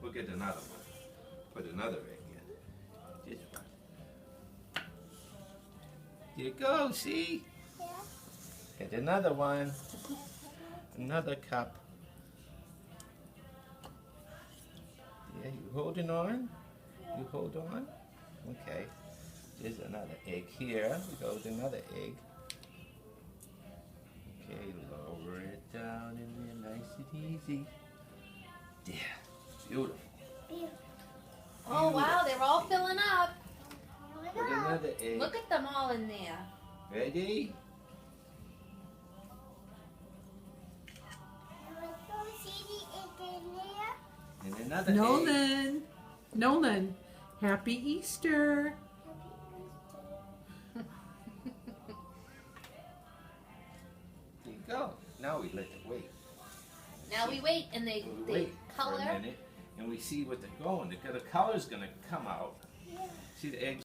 We'll get another one. Put another egg in. Just one. There you go, see? Yeah. Get another one. Another cup. Yeah, you holding on? You hold on? Okay. There's another egg here. We go with another egg. Okay, lower it down in there, nice and easy. Yeah, beautiful. Oh wow, they're all filling up. Put another egg. Look at them all in there. Ready? And another egg. Nolan, happy Easter. There you go. Now we let it wait. Now we wait and they Wait for color. a minute, and we see what they're going. The color's gonna come out. See the eggs